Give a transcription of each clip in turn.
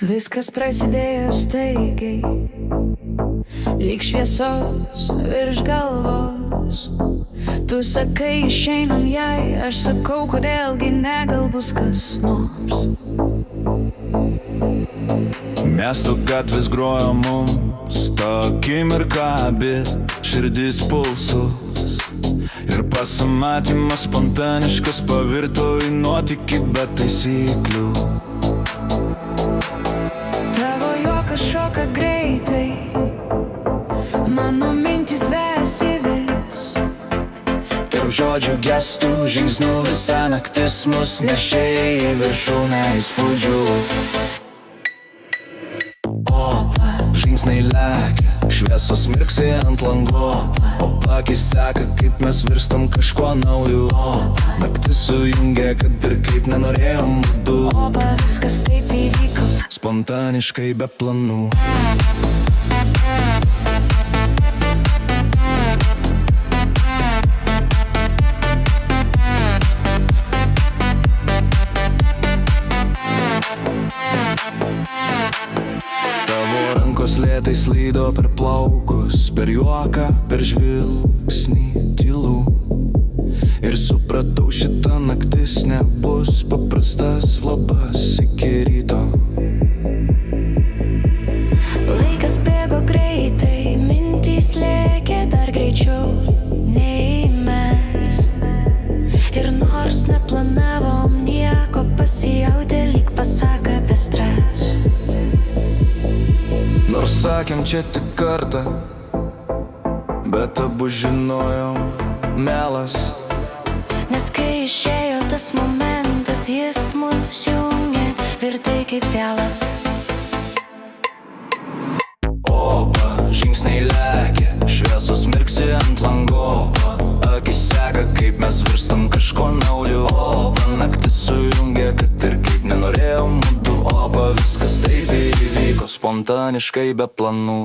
Viskas prasidėjo staigiai, lyg šviesos virš galvos. Tu sakai, išeinam jai, aš sakau, kodėlgi ne, gal bus kas nors. Miesto gatvės grojo mums, ta akimirka abi širdis pulsus. Ir pasimatymas spontaniškas pavirto į nuotykį be taisyklių. Tavo juokas šoka greitai, mano mintis vesi vis. Tarp žodžių, gestų, žingsnių visa naktis mus nešė į viršūnę įspūdžių. Opa, žingsniai lekia, šviesos mirksi ant lango. Opa, akis seka, kaip mes virstam kažkuo nauju. Opa, naktis sujungia, kad ir kaip nenorėjom būdu. Opa, viskas taip įvyko, spontaniškai be planų. Tavo rankos lėtai slydo per plaukus, per juoką, per žvilgsnį tylų. Ir supratau, šita naktis nebus paprastas labas iki ryto. Laikas bėgo greitai, mintys lėkė dar greičiau nei mes. Ir nors neplanavom nieko, pasijautė lyg pasaka apie stres. Nors sakėm čia tik kartą, bet abu žinojom, melas. Nes kai išėjo tas momentas, jis mus jungė, virtai kaip vėla. Opa, žingsniai lekia, šviesos mirksi ant lango. Akis seka, kaip mes virstam kažko naujo. Opa, naktis sujungia, kad ir kaip nenorėjom būtų. Opa, viskas taip ir įvyko, spontaniškai be planų.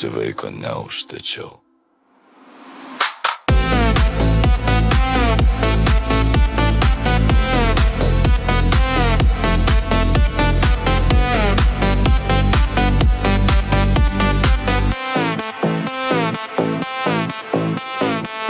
Vaiko neužtačiau.